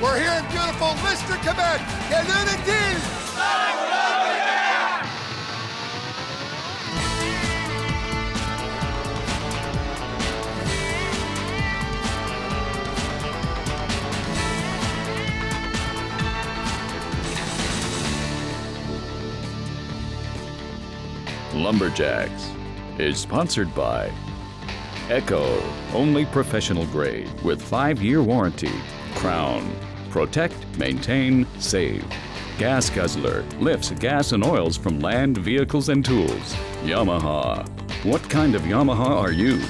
We're here in beautiful Lyster, Quebec. Quel est-il? Lumberjacks is sponsored by Echo, only professional grade with 5-year warranty. Crown, protect, maintain, save. Gas Guzzler lifts gas and oils from land, vehicles, and tools. Yamaha. What kind of Yamaha are you?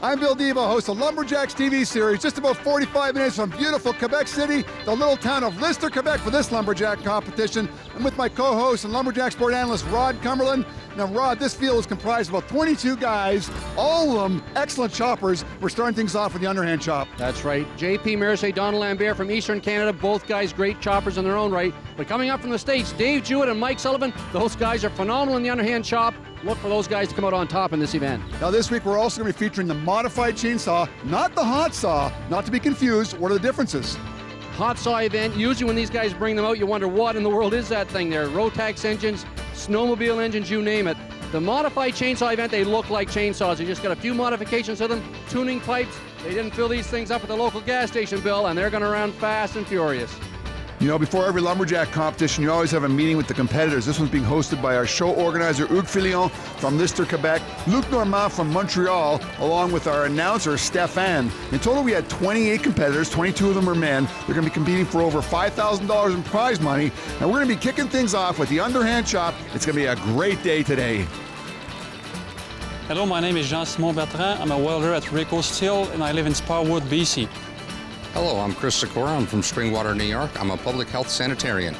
I'm Bill Diva, host of Lumberjacks TV series, just about 45 minutes from beautiful Quebec City, the little town of Lyster, Quebec, for this Lumberjack competition. I'm with my co-host and Lumberjack sport analyst, Rod Cumberland. Now, Rod, this field is comprised of about 22 guys, all of them excellent choppers. We're starting things off with the underhand chop. That's right. JP Mersey, Donald Lambert from Eastern Canada, both guys great choppers in their own right. But coming up from the States, Dave Jewett and Mike Sullivan, those guys are phenomenal in the underhand chop. Look for those guys to come out on top in this event. Now this week we're also going to be featuring the modified chainsaw, not the hot saw, not to be confused. What are the differences? Hot saw event, usually when these guys bring them out, you wonder what in the world is that thing there. Rotax engines, snowmobile engines, you name it. The modified chainsaw event, they look like chainsaws. You just got a few modifications to them, tuning pipes. They didn't fill these things up at the local gas station, Bill, and they're going to run fast and furious. You know, before every Lumberjack competition, you always have a meeting with the competitors. This one's being hosted by our show organizer, Hugues Filion from Lyster, Quebec, Luc Normand from Montreal, along with our announcer, Stéphane. In total, we had 28 competitors, 22 of them are men. They're going to be competing for over $5,000 in prize money, and we're going to be kicking things off with the underhand chop. It's going to be a great day today. Hello, my name is Jean-Simon Bertrand. I'm a welder at Rico Steel, and I live in Sparwood, BC. Hello, I'm Chris Sikora. I'm from Springwater, New York. I'm a public health sanitarian.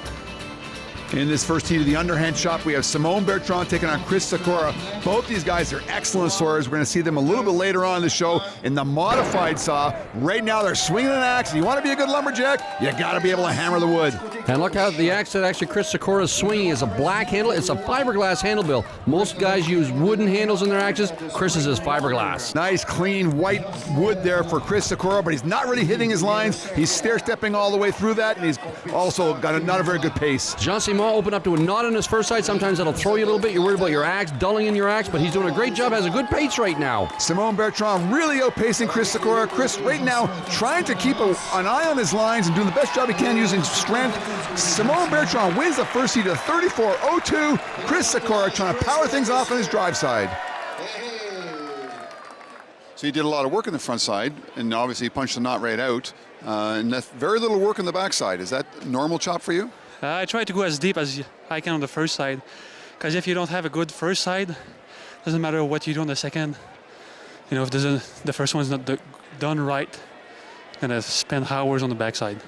In this first heat of the underhand chop, we have Simone Bertrand taking on Chris Sikora. Both these guys are excellent sawers. We're going to see them a little bit later on in the show in the modified saw. Right now, they're swinging an axe. You want to be a good lumberjack, you got to be able to hammer the wood. And look how the axe that actually Chris Sikora is swinging is a black handle. It's a fiberglass handle, Bill. Most guys use wooden handles in their axes. Chris's is fiberglass. Nice, clean, white wood there for Chris Sikora, but he's not really hitting his lines. He's stair-stepping all the way through that, and he's also got not a very good pace. Jean-Simon opened up to a knot on his first side. Sometimes that'll throw you a little bit. You're worried about your axe, dulling in your axe, but he's doing a great job, has a good pace right now. Simone Bertrand really outpacing Chris Sikora. Chris right now trying to keep an eye on his lines and doing the best job he can using strength. Simone Bertrand wins the first heat of 34.02. Chris Sikora trying to power things off on his drive side. So you did a lot of work on the front side, and obviously you punched the knot right out, and that's very little work on the back side. Is that a normal chop for you? I try to go as deep as I can on the first side, because if you don't have a good first side, doesn't matter what you do on the second. You know, if the first one's not done right, you're gonna spend hours on the back side.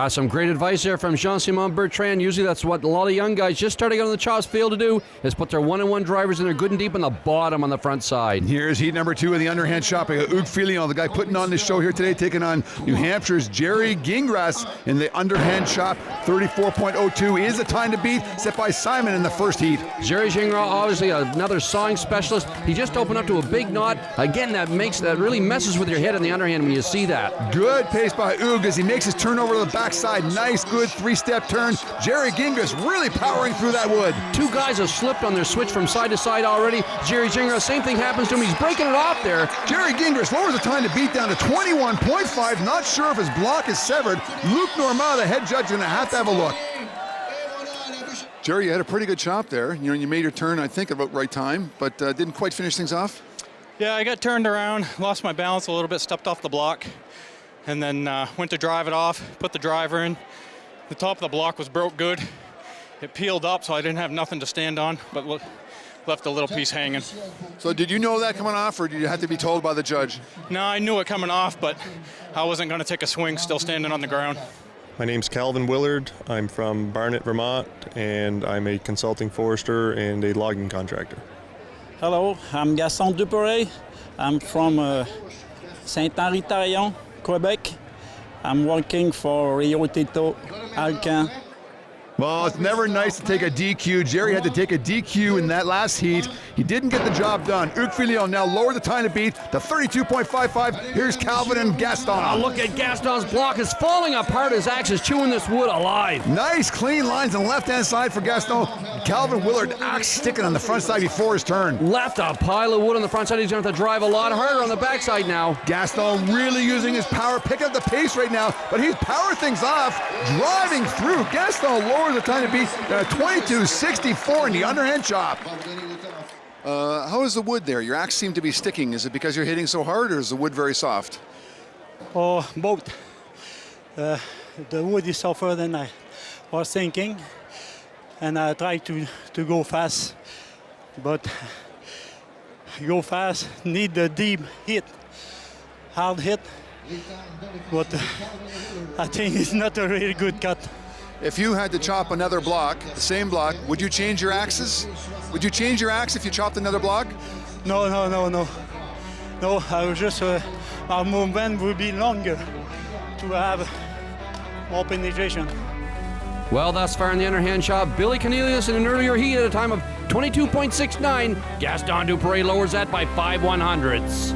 Some great advice there from Jean-Simon Bertrand. Usually that's what a lot of young guys just starting out on the chops fail to do, is put their one-on-one drivers in there good and deep on the bottom on the front side. Here's heat number 2 of the underhand chop. We got Hugues Filion, the guy putting on this show here today, taking on New Hampshire's Jerry Gingras in the underhand chop. 34.02 is the time to beat, set by Simon in the first heat. Jerry Gingras, obviously another sawing specialist. He just opened up to a big knot. Again, that really messes with your head on the underhand when you see that. Good pace by Hugues as he makes his turn over to the backside. Nice, good 3-step turn. Jerry Gingras really powering through that wood. Two guys have slipped on their switch from side to side already. Jerry Gingras, same thing happens to him. He's breaking it off there. Jerry Gingras lowers the time to beat down to 21.5. Not sure if his block is severed. Luc Normand, the head judge, is going to have a look. Jerry, you had a pretty good chop there. You know, you made your turn, I think, about right time, but didn't quite finish things off. Yeah, I got turned around, lost my balance a little bit, stepped off the block, and then went to drive it off, put the driver in. The top of the block was broke good. It peeled up, so I didn't have nothing to stand on, but left a little piece hanging. So did you know that coming off, or did you have to be told by the judge? No, I knew it coming off, but I wasn't going to take a swing still standing on the ground. My name's Calvin Willard. I'm from Barnet, Vermont, and I'm a consulting forester and a logging contractor. Hello, I'm Gaston Duperret. I'm from Saint-Henri-Tarion, Quebec. I'm working for Rio Tinto, Alcan. Well, it's never nice to take a DQ. Jerry had to take a DQ in that last heat. He didn't get the job done. Hugues Filion now lower the time to beat to 32.55. Here's Calvin and Gaston. Oh, look at Gaston's block is falling apart. His axe is chewing this wood alive. Nice clean lines on the left-hand side for Gaston. Calvin Willard axe sticking on the front side before his turn. Left a pile of wood on the front side. He's going to have to drive a lot harder on the backside now. Gaston really using his power, picking up the pace right now, but he's power things off, driving through. Gaston lowers the time to beat 22.64 in the underhand chop. How is the wood there? Your axe seemed to be sticking. Is it because you're hitting so hard, or is the wood very soft? Oh, both. The wood is softer than I was thinking, and I try to go fast, but go fast, need the deep hit, hard hit, but I think it's not a really good cut. If you had to chop another block, the same block, would you change your axes? Would you change your axe if you chopped another block? No. No, I was just, our movement would be longer to have more penetration. Well, thus far in the underhand chop, Billy Cornelius in an earlier heat at a time of 22.69. Gaston Dupré lowers that by 5/100ths.